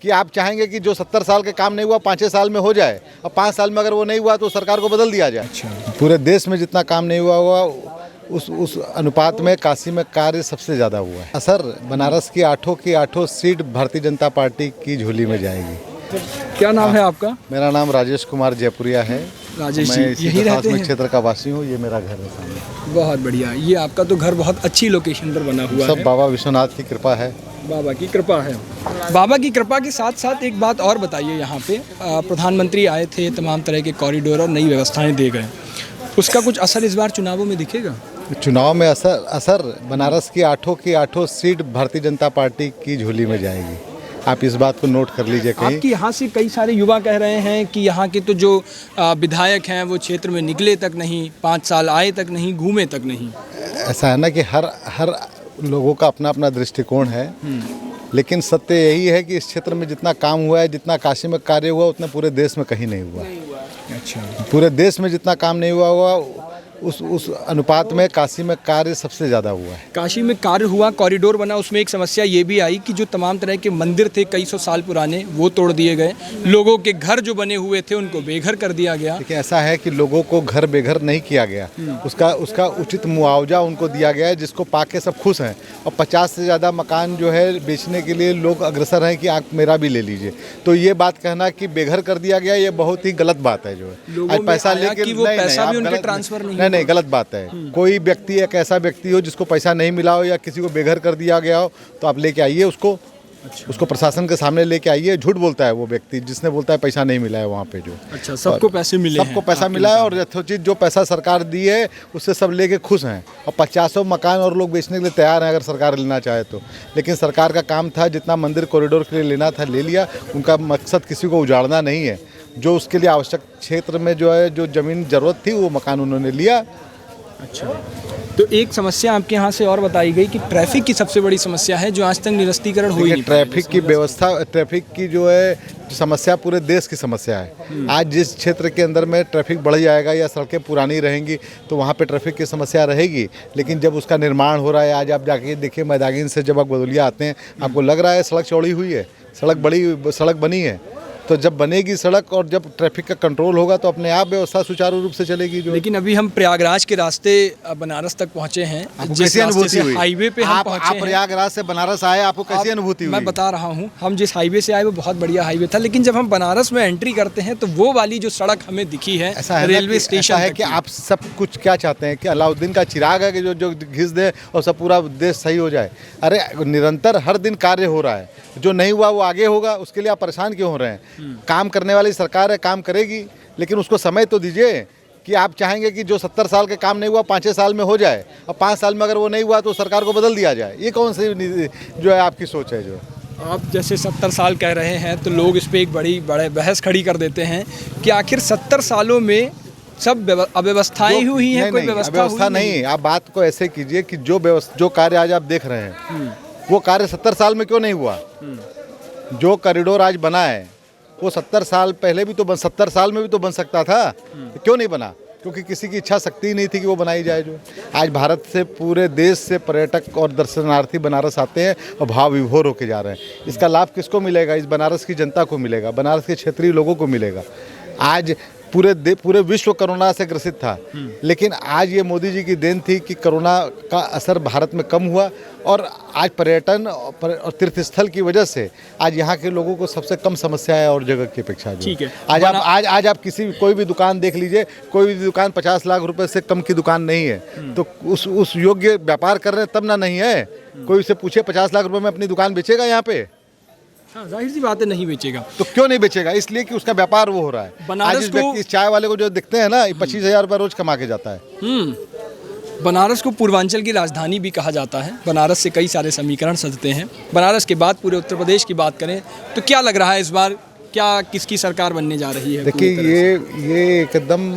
कि आप चाहेंगे कि जो 70 साल के काम नहीं हुआ 5 साल में हो जाए, और 5 साल में अगर वो नहीं हुआ तो सरकार को बदल दिया जाए। अच्छा। पूरे देश में जितना काम नहीं हुआ होगा उस अनुपात में काशी में कार्य सबसे ज़्यादा हुआ है। असर बनारस की आठों सीट भारतीय जनता पार्टी की झोली में जाएगी। क्या नाम है आपका? मेरा नाम राजेश कुमार जयपुरिया है। राजेश जी, मैं इसी यहीं रहते प्रशासनिक हैं? क्षेत्र का वासी हूँ। ये मेरा घर है सामने। बहुत बढ़िया। ये आपका तो घर बहुत अच्छी लोकेशन पर बना हुआ सब है। बाबा विश्वनाथ की कृपा है। बाबा की कृपा है। बाबा की कृपा के साथ साथ एक बात और बताइए, यहाँ पे प्रधानमंत्री आए थे, तमाम तरह के कॉरिडोर और नई व्यवस्थाएं दे गए, उसका कुछ असर इस बार चुनावों में दिखेगा? चुनाव में असर बनारस की आठों सीट भारतीय जनता पार्टी की झोली में जाएगी। आप इस बात को नोट कर लीजिए कहीं। आपके यहाँ से कई सारे युवा कह रहे हैं कि यहाँ के तो जो विधायक हैं वो क्षेत्र में निकले तक नहीं, 5 साल आए तक नहीं, घूमे तक नहीं। ऐसा है ना कि हर लोगों का अपना अपना दृष्टिकोण है, लेकिन सत्य यही है कि इस क्षेत्र में जितना काम हुआ है, जितना काशी में कार्य हुआ, उतना पूरे देश में कहीं नहीं हुआ। अच्छा। पूरे देश में जितना काम नहीं हुआ होगा उस अनुपात में काशी में कार्य सबसे ज़्यादा हुआ है। काशी में कार्य हुआ, कॉरिडोर बना, उसमें एक समस्या ये भी आई कि जो तमाम तरह के मंदिर थे कई सौ साल पुराने वो तोड़ दिए गए, लोगों के घर जो बने हुए थे उनको बेघर कर दिया गया। देखिए, ऐसा है कि लोगों को घर बेघर नहीं किया गया, उसका उचित मुआवजा उनको दिया गया है, जिसको पाके सब खुश हैं। और 50 से ज़्यादा मकान जो है बेचने के लिए लोग अग्रसर हैं कि आप मेरा भी ले लीजिए। तो ये बात कहना कि बेघर कर दिया गया, ये बहुत ही गलत बात है। जो है आज पैसा लेके वो पैसा भी उनके ट्रांसफर नहीं, गलत बात है। कोई व्यक्ति एक ऐसा व्यक्ति हो जिसको पैसा नहीं मिला हो या किसी को बेघर कर दिया गया हो, तो आप लेके आइए उसको। अच्छा। उसको प्रशासन के सामने लेके आइए। झूठ बोलता है वो व्यक्ति जिसने बोलता है पैसा नहीं मिला है वहाँ पे। जो अच्छा, सबको पैसे मिले हैं? सबको पैसा मिला है और यथोचित जो पैसा सरकार दी है उससे सब लेके खुश हैं। और 50 मकान और लोग बेचने के लिए तैयार हैं अगर सरकार लेना चाहे तो। लेकिन सरकार का काम था जितना मंदिर कॉरिडोर के लिए लेना था ले लिया। उनका मकसद किसी को उजाड़ना नहीं है। जो उसके लिए आवश्यक क्षेत्र में जो है जो ज़मीन ज़रूरत थी वो मकान उन्होंने लिया। अच्छा। तो एक समस्या आपके यहाँ से और बताई गई कि ट्रैफिक की सबसे बड़ी समस्या है जो आज तक निरस्तीकरण हुई नहीं। ट्रैफिक की व्यवस्था, ट्रैफिक की जो है समस्या पूरे देश की समस्या है। आज जिस क्षेत्र के अंदर में ट्रैफिक बढ़ जाएगा या सड़कें पुरानी रहेंगी तो वहाँ पे ट्रैफिक की समस्या रहेगी। लेकिन जब उसका निर्माण हो रहा है, आज आप जाके देखिए मैदागिन से जब आप बदौलिया आते हैं, आपको लग रहा है सड़क चौड़ी हुई है, सड़क बनी है। तो जब बनेगी सड़क और जब ट्रैफिक का कंट्रोल होगा तो अपने आप व्यवस्था सुचारू रूप से चलेगी। जो लेकिन अभी हम प्रयागराज के रास्ते बनारस तक पहुंचे हैं। कैसी अनुभूति हुई? हाईवे पे हम पहुंचे आप प्रयागराज से बनारस आए, आपको कैसी अनुभूति हुई? मैं बता रहा हूं, हम जिस हाईवे से आए वो बहुत बढ़िया हाईवे था, लेकिन जब हम बनारस में एंट्री करते हैं तो वो वाली जो सड़क हमें दिखी है रेलवे स्टेशन है कि आप सब कुछ क्या चाहते हैं कि अलाउद्दीन का चिराग है कि जो घिस दे और सब पूरा देश सही हो जाए। अरे निरंतर हर दिन कार्य हो रहा है, जो नहीं हुआ वो आगे होगा, उसके लिए आप परेशान क्यों हो रहे हैं? काम करने वाली सरकार है, काम करेगी, लेकिन उसको समय तो दीजिए। कि आप चाहेंगे कि जो 70 साल के काम नहीं हुआ 5 साल में हो जाए, और 5 साल में अगर वो नहीं हुआ तो सरकार को बदल दिया जाए। ये कौन सी जो है आपकी सोच है? जो आप जैसे 70 साल कह रहे हैं तो लोग इस पर एक बड़े बहस खड़ी कर देते हैं कि आखिर 70 सालों में सब अव्यवस्थाएं हुई हैं, कोई व्यवस्था नहीं। आप बात को ऐसे कीजिए कि जो कार्य आज आप देख रहे हैं वो कार्य 70 साल में क्यों नहीं हुआ? जो कॉरिडोर आज बना है वो 70 साल पहले भी तो 70 साल में भी तो बन सकता था। क्यों नहीं बना? क्योंकि किसी की इच्छा शक्ति नहीं थी कि वो बनाई जाए। जो आज भारत से पूरे देश से पर्यटक और दर्शनार्थी बनारस आते हैं और भाव विभोर होके जा रहे हैं। इसका लाभ किसको मिलेगा? इस बनारस की जनता को मिलेगा, बनारस के क्षेत्रीय लोगों को मिलेगा। आज पूरे विश्व कोरोना से ग्रसित था, लेकिन आज ये मोदी जी की देन थी कि कोरोना का असर भारत में कम हुआ और आज पर्यटन और तीर्थस्थल की वजह से आज यहाँ के लोगों को सबसे कम समस्या है और जगह की अपेक्षा। ठीक है। आज आप कोई भी दुकान देख लीजिए, कोई भी दुकान 50 लाख रुपए से कम की दुकान नहीं है। तो उस योग्य व्यापार कर रहे हैं तब ना नहीं है। कोई उसे पूछे 50 लाख रुपए में अपनी दुकान बेचेगा यहाँ पे? हाँ, जाहिर सी बात है नहीं बेचेगा। तो क्यों नहीं बेचेगा? इसलिए कि उसका व्यापार वो हो रहा है। बनारस को इस चाय वाले को जो दिखते हैं ना, 25,000 रुपये रोज कमा के जाता है। बनारस को पूर्वांचल की राजधानी भी कहा जाता है। बनारस से कई सारे समीकरण सजते हैं। बनारस के बाद पूरे उत्तर प्रदेश की बात करें तो क्या लग रहा है इस बार क्या किसकी सरकार बनने जा रही है? देखिए, ये एकदम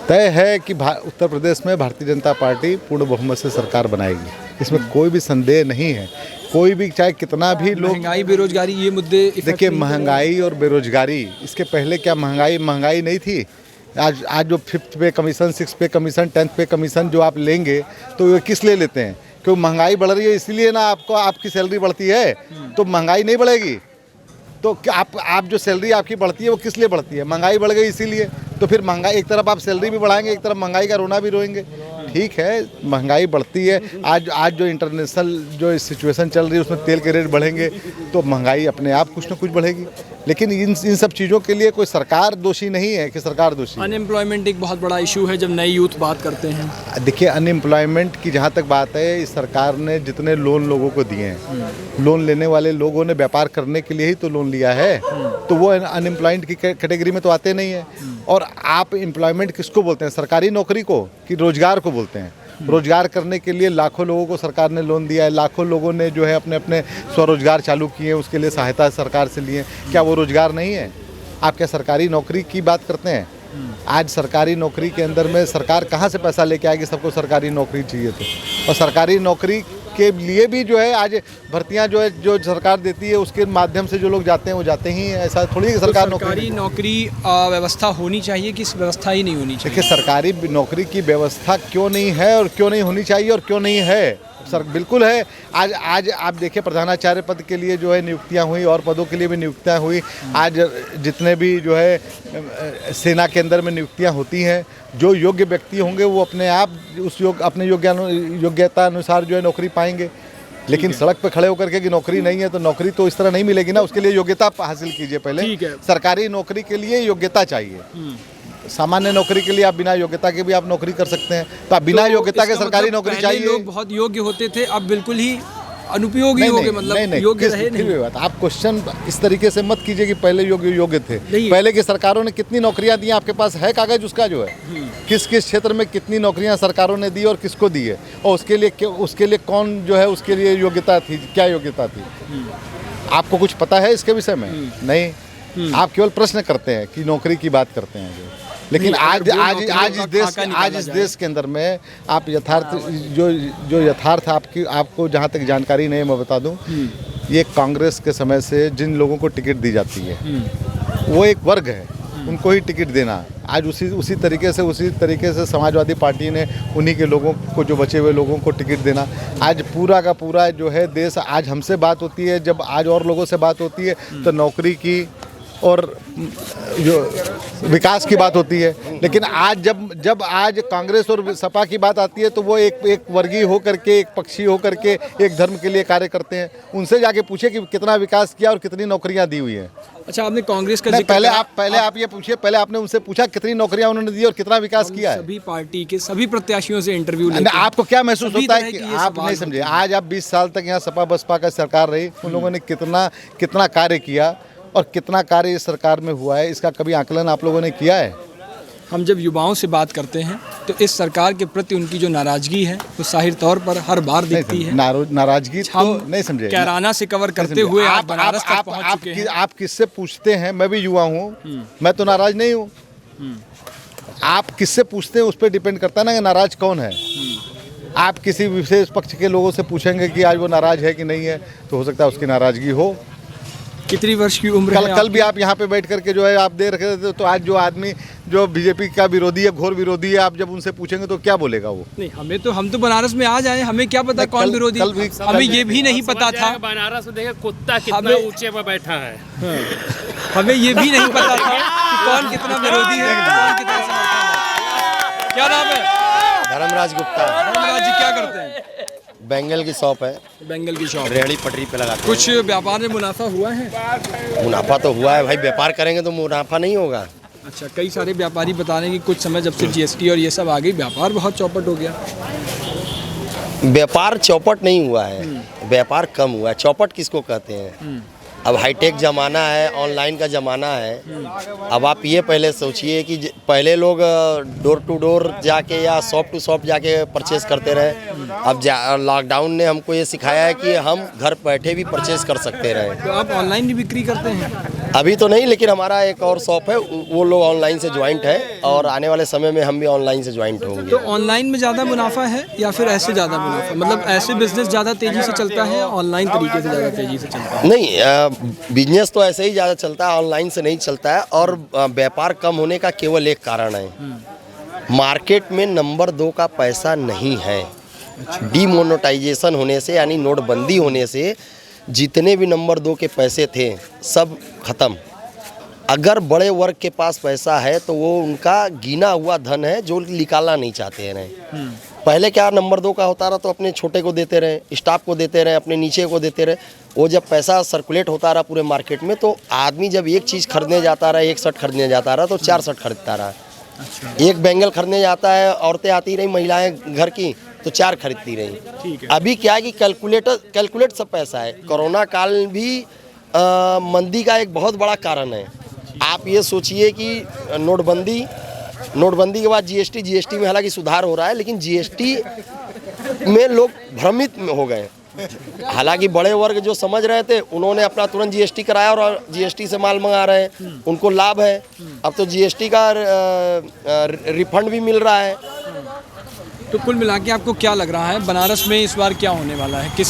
तय है कि उत्तर प्रदेश में भारतीय जनता पार्टी पूर्ण बहुमत से सरकार बनाएगी, इसमें कोई भी संदेह नहीं है। कोई भी चाहे कितना भी लोग, महंगाई बेरोजगारी ये मुद्दे देखिए, महंगाई और बेरोजगारी, इसके पहले क्या महंगाई नहीं थी? आज जो 5th पे कमीशन, 6th पे कमीशन, 10th पे कमीशन जो आप लेंगे तो ये किस लिए लेते हैं? क्यों महंगाई बढ़ रही है इसलिए ना आपकी सैलरी बढ़ती है, तो महंगाई नहीं बढ़ेगी। तो क्या आप जो सैलरी आपकी बढ़ती है वो किस लिए बढ़ती है? महंगाई बढ़ गई इसीलिए। तो फिर महंगाई, एक तरफ आप सैलरी भी बढ़ाएंगे, एक तरफ महंगाई का रोना भी रोएंगे। ठीक है, महंगाई बढ़ती है। आज जो इंटरनेशनल जो सिचुएशन चल रही है उसमें तेल के रेट बढ़ेंगे तो महंगाई अपने आप कुछ ना कुछ बढ़ेगी। लेकिन इन सब चीज़ों के लिए कोई सरकार दोषी नहीं है कि सरकार दोषी है। अनएम्प्लॉयमेंट एक बहुत बड़ा इशू है जब नए यूथ बात करते हैं। देखिए, अनएम्प्लॉयमेंट की जहाँ तक बात है, इस सरकार ने जितने लोन लोगों को दिए हैं, लोन लेने वाले लोगों ने व्यापार करने के लिए ही तो लोन लिया है, तो वो अनएम्प्लॉयमेंट की कैटेगरी में तो आते नहीं है। और आप एम्प्लॉयमेंट किसको बोलते हैं? सरकारी नौकरी को कि रोजगार को बोलते हैं? रोजगार करने के लिए लाखों लोगों को सरकार ने लोन दिया है, लाखों लोगों ने जो है अपने अपने स्वरोजगार चालू किए हैं, उसके लिए सहायता सरकार से लिए। क्या वो रोजगार नहीं है? आप क्या सरकारी नौकरी की बात करते हैं? आज सरकारी नौकरी के अंदर में सरकार कहाँ से पैसा लेके आएगी? सबको सरकारी नौकरी चाहिए तो। और सरकारी नौकरी के लिए भी जो है आज भर्तियां जो है जो सरकार देती है उसके माध्यम से जो लोग जाते हैं वो जाते ही हैं। ऐसा थोड़ी है कि सरकार सरकारी नौकरी व्यवस्था होनी चाहिए कि व्यवस्था ही नहीं होनी चाहिए? देखिए, सरकारी नौकरी की व्यवस्था क्यों नहीं है और क्यों नहीं होनी चाहिए और क्यों नहीं है? सर बिल्कुल है। आज आप देखिए, प्रधानाचार्य पद के लिए जो है नियुक्तियां हुई और पदों के लिए भी नियुक्तियां हुई। आज जितने भी जो है सेना के अंदर में नियुक्तियां होती हैं, जो योग्य व्यक्ति होंगे वो अपने आप अपने योग्यता अनुसार जो है नौकरी पाएंगे। लेकिन सड़क पे खड़े होकर के कि नौकरी नहीं है तो नौकरी तो इस तरह नहीं मिलेगी ना। उसके लिए योग्यता हासिल कीजिए पहले। सरकारी नौकरी के लिए योग्यता चाहिए। सामान्य नौकरी के लिए आप बिना योग्यता के भी आप नौकरी कर सकते हैं, तो आप बिना योग्यता के सरकारी नौकरी चाहिए। लोग बहुत योग्य होते थे, अब बिल्कुल ही अनुपयोगी हो गए, मतलब योग्य रहे नहीं। बात आप क्वेश्चन इस तरीके से मत कीजिए कि पहले योग्य थे। पहले की सरकारों ने कितनी नौकरियां दी? आपके पास है कागज उसका जो है किस किस क्षेत्र में कितनी नौकरियां सरकारों ने दी और किसको दी है, और उसके लिए कौन जो है उसके लिए योग्यता थी, क्या योग्यता थी? आपको कुछ पता है इसके विषय में? नहीं, आप केवल प्रश्न करते हैं कि नौकरी की बात करते हैं जो। लेकिन आज इस देश के अंदर में आप जो यथार्थ आपको जहाँ तक जानकारी नहीं, मैं बता दूं, ये कांग्रेस के समय से जिन लोगों को टिकट दी जाती है वो एक वर्ग है, उनको ही टिकट देना। आज उसी तरीके से समाजवादी पार्टी ने उन्हीं के लोगों को, जो बचे हुए लोगों को टिकट देना। आज पूरा का पूरा जो है देश, आज हमसे बात होती है, जब आज और लोगों से बात होती है तो नौकरी की और जो विकास की बात होती है। लेकिन आज जब आज कांग्रेस और सपा की बात आती है तो वो एक वर्गीय होकर के, एक पक्षी होकर के एक धर्म के लिए कार्य करते हैं। उनसे जाके पूछे कि कितना विकास किया और कितनी नौकरियां दी हुई हैं। अच्छा, आपने कांग्रेस का पहले आप ये पूछिए, पहले आपने उनसे पूछा कितनी नौकरियां उन्होंने दी और कितना विकास किया है? सभी पार्टी के सभी प्रत्याशियों से इंटरव्यू लेते आपको क्या महसूस होता है कि आप नहीं समझे? आज आप 20 साल तक यहाँ सपा बसपा का सरकार रही, उन लोगों ने कितना कार्य किया और कितना कार्य इस सरकार में हुआ है, इसका कभी आकलन आप लोगों ने किया है? हम जब युवाओं से बात करते हैं तो इस सरकार के प्रति उनकी जो नाराजगी है वो जाहिर तौर पर हर बार दिखती है। नाराजगी तो नहीं समझे, कैराना से कवर करते हुए आप बनारस तक पहुंच चुके हैं। आप किससे पूछते हैं? मैं भी युवा हूँ, मैं तो नाराज नहीं हूँ। आप किससे पूछते हैं उस पर डिपेंड करता है ना कि नाराज कौन है। आप किसी विशेष पक्ष के लोगों से पूछेंगे कि आज वो नाराज है कि नहीं है, तो हो सकता है उसकी नाराजगी हो। कितनी वर्ष की उम्र है? कल भी आप यहाँ पे बैठ करके जो है आप दे रखे थे, तो आज जो आदमी जो बीजेपी का विरोधी है, घोर विरोधी है, आप जब उनसे पूछेंगे तो क्या बोलेगा वो? नहीं, हम तो बनारस में आ जाए, हमें क्या पता कौन विरोधी? हमें ये भी नहीं पता था। बनारस में देखे कुत्ता कितना ऊंचे पर बैठा है। हमें ये भी नहीं पता था कि कौन कितना विरोधी है, कौन कितना समर्थन है। क्या नाम है? धर्मराज गुप्ता। धर्मराज जी क्या करते हैं? बेंगल की शॉप है। बेंगल की शॉप, रेहड़ी पटरी पे लगाते हैं। कुछ व्यापार में मुनाफा हुआ है? मुनाफा तो हुआ है भाई, व्यापार करेंगे तो मुनाफा नहीं होगा। अच्छा, कई सारे व्यापारी बता रहे हैं कि कुछ समय जब से जीएसटी और ये सब आ गई, व्यापार बहुत चौपट हो गया। व्यापार चौपट नहीं हुआ है, व्यापार कम हुआ है। चौपट किसको कहते हैं? अब हाईटेक ज़माना है, ऑनलाइन का ज़माना है। अब आप ये पहले सोचिए कि पहले लोग डोर टू डोर जाके या शॉप टू शॉप जाके परचेस करते रहे। अब लॉकडाउन ने हमको ये सिखाया है कि हम घर बैठे भी परचेस कर सकते रहे। तो आप ऑनलाइन भी बिक्री करते हैं? अभी तो नहीं, लेकिन हमारा एक और शॉप है, वो लोग ऑनलाइन से ज्वाइंट है और आने वाले समय में हम भी ऑनलाइन से ज्वाइंट होंगे। तो ऑनलाइन में ज़्यादा मुनाफा है या फिर ऐसे ज़्यादा मुनाफा? मतलब ऐसे बिजनेस ज़्यादा तेज़ी से चलता है, ऑनलाइन तरीके से ज़्यादा तेज़ी से चलता है? नहीं, बिजनेस तो ऐसे ही ज़्यादा चलता है, ऑनलाइन से नहीं चलता है। और व्यापार कम होने का केवल एक कारण है, मार्केट में नंबर 2 का पैसा नहीं है। डीमोनेटाइजेशन होने से, यानी नोटबंदी होने से जितने भी नंबर 2 के पैसे थे सब खत्म। अगर बड़े वर्ग के पास पैसा है तो वो उनका गिना हुआ धन है जो निकालना नहीं चाहते हैं। पहले क्या नंबर 2 का होता रहा तो अपने छोटे को देते रहे, स्टाफ को देते रहे, अपने नीचे को देते रहे। वो जब पैसा सर्कुलेट होता रहा पूरे मार्केट में तो आदमी जब एक चीज़ खरीदने जाता रहा, एक शर्ट खरीदने जाता रहा तो 4 शर्ट खरीदता रहा। एक बैंगल खरीदने जाता है, औरतें आती रही, महिलाएं घर की, तो 4 खरीदती रही। अभी क्या है कि कैलकुलेट सब पैसा है। कोरोना काल भी मंदी का एक बहुत बड़ा कारण है। आप ये सोचिए कि नोटबंदी के बाद जीएसटी में हालांकि सुधार हो रहा है, लेकिन जीएसटी में लोग भ्रमित हो गए। हालांकि बड़े वर्ग जो समझ रहे थे उन्होंने अपना तुरंत जीएसटी कराया और जीएसटी से माल मंगा रहे हैं, उनको लाभ है। अब तो जीएसटी का रिफंड भी मिल रहा है। तो कुल मिला के आपको क्या लग रहा है बनारस में इस बार क्या होने वाला है?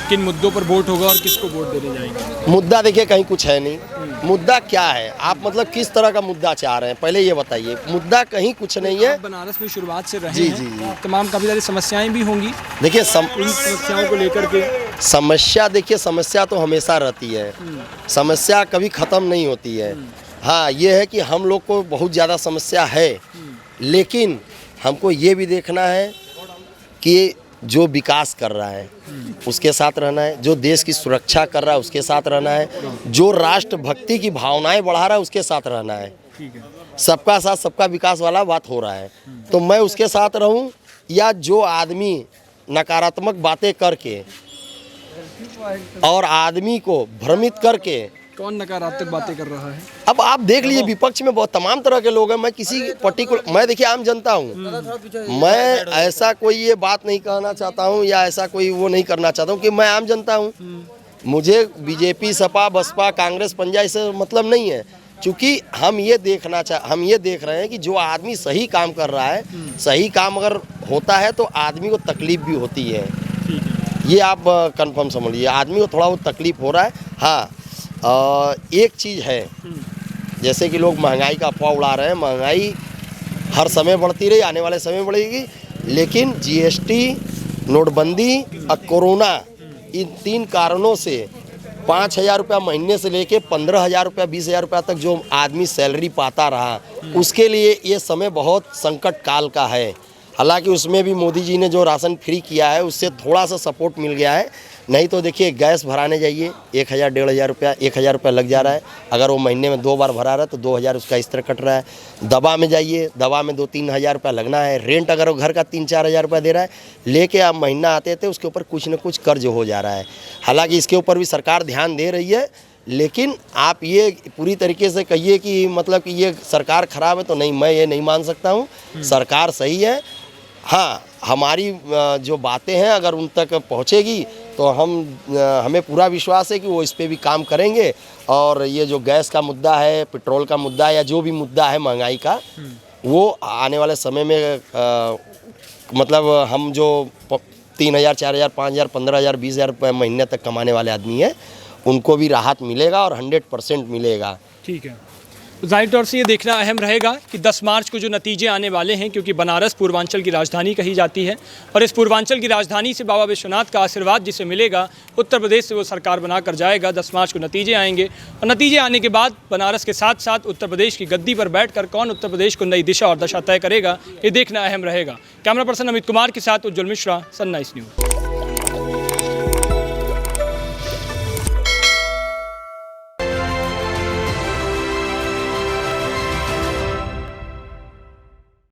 किन मुद्दों पर वोट होगा और किसको वोट देने जाएंगे? मुद्दा देखिए कहीं कुछ है नहीं। मुद्दा क्या है, आप मतलब किस तरह का मुद्दा चाह रहे हैं पहले ये बताइए। मुद्दा कहीं कुछ नहीं है। बनारस में शुरुआत से रहे जी हैं, जी तमाम काफ़ी सारी समस्याएं भी होंगी। देखिए इन समस्याओं को लेकर के समस्या तो हमेशा रहती है, समस्या कभी ख़त्म नहीं होती है। हाँ, ये है कि हम लोग को बहुत ज़्यादा समस्या है, लेकिन हमको ये भी देखना है कि जो विकास कर रहा है उसके साथ रहना है, जो देश की सुरक्षा कर रहा है उसके साथ रहना है, जो राष्ट्रभक्ति की भावनाएं बढ़ा रहा है उसके साथ रहना है। सबका साथ सबका विकास वाला बात हो रहा है तो मैं उसके साथ रहूं, या जो आदमी नकारात्मक बातें करके और आदमी को भ्रमित करके। कौन नकारात्मक बातें कर रहा है? अब आप देख लीजिए विपक्ष में बहुत तमाम तरह के लोग हैं। मैं किसी पर्टिकुलर, मैं देखिए आम जनता हूँ, मैं ऐसा कोई ये बात नहीं कहना चाहता हूँ या ऐसा कोई वो नहीं करना चाहता हूँ कि मैं आम जनता हूँ। मुझे बीजेपी, सपा, बसपा, कांग्रेस, पंजा इससे मतलब नहीं है, क्योंकि हम ये देख रहे हैं कि जो आदमी सही काम कर रहा है, सही काम अगर होता है तो आदमी को तकलीफ भी होती है। ये आप कंफर्म समझ लीजिए, आदमी को थोड़ा बहुत तकलीफ हो रहा है। हाँ, एक चीज़ है, जैसे कि लोग महंगाई का अफवाह उड़ा रहे हैं, महंगाई हर समय बढ़ती रही, आने वाले समय बढ़ेगी, लेकिन जीएसटी, नोटबंदी और कोरोना, इन 3 कारणों से 5,000 रुपया महीने से लेके 15,000 रुपया, 20,000 रुपया तक जो आदमी सैलरी पाता रहा, उसके लिए ये समय बहुत संकट काल का है। हालांकि उसमें भी मोदी जी ने जो राशन फ्री किया है उससे थोड़ा सा सपोर्ट मिल गया है, नहीं तो देखिए गैस भराने जाइए 1,000 1,500 रुपया, 1,000 रुपया लग जा रहा है। अगर वो महीने में 2 बार भरा रहा है तो 2,000 उसका इस तरह कट रहा है। दवा में जाइए, दवा में 2-3 हज़ार रुपया लगना है। रेंट अगर वो घर का 3-4 हज़ार रुपया दे रहा है, लेके आप महीना आते थे उसके ऊपर कुछ न कुछ कर्ज हो जा रहा है। हालांकि इसके ऊपर भी सरकार ध्यान दे रही है, लेकिन आप ये पूरी तरीके से कहिए कि मतलब कि ये सरकार ख़राब है तो नहीं, मैं ये नहीं मान सकता हूँ। सरकार सही है। हाँ, हमारी जो बातें हैं अगर उन तक पहुँचेगी तो हमें पूरा विश्वास है कि वो इस पे भी काम करेंगे। और ये जो गैस का मुद्दा है, पेट्रोल का मुद्दा है, या जो भी मुद्दा है महंगाई का, वो आने वाले समय में मतलब हम जो 3,000 4,000 5,000 15,000 20,000 रुपये महीने तक कमाने वाले आदमी हैं उनको भी राहत मिलेगा और 100% मिलेगा। ठीक है, तो जाहिर तौर से ये देखना अहम रहेगा कि 10 मार्च को जो नतीजे आने वाले हैं, क्योंकि बनारस पूर्वांचल की राजधानी कही जाती है और इस पूर्वांचल की राजधानी से बाबा विश्वनाथ का आशीर्वाद जिसे मिलेगा, उत्तर प्रदेश से वो सरकार बनाकर जाएगा। 10 मार्च को नतीजे आएंगे और नतीजे आने के बाद बनारस के साथ साथ उत्तर प्रदेश की गद्दी पर बैठकर कौन उत्तर प्रदेश को नई दिशा और दशा तय करेगा, ये देखना अहम रहेगा। कैमरा पर्सन अमित कुमार के साथ उज्ज्वल मिश्रा, सनराइज न्यूज़।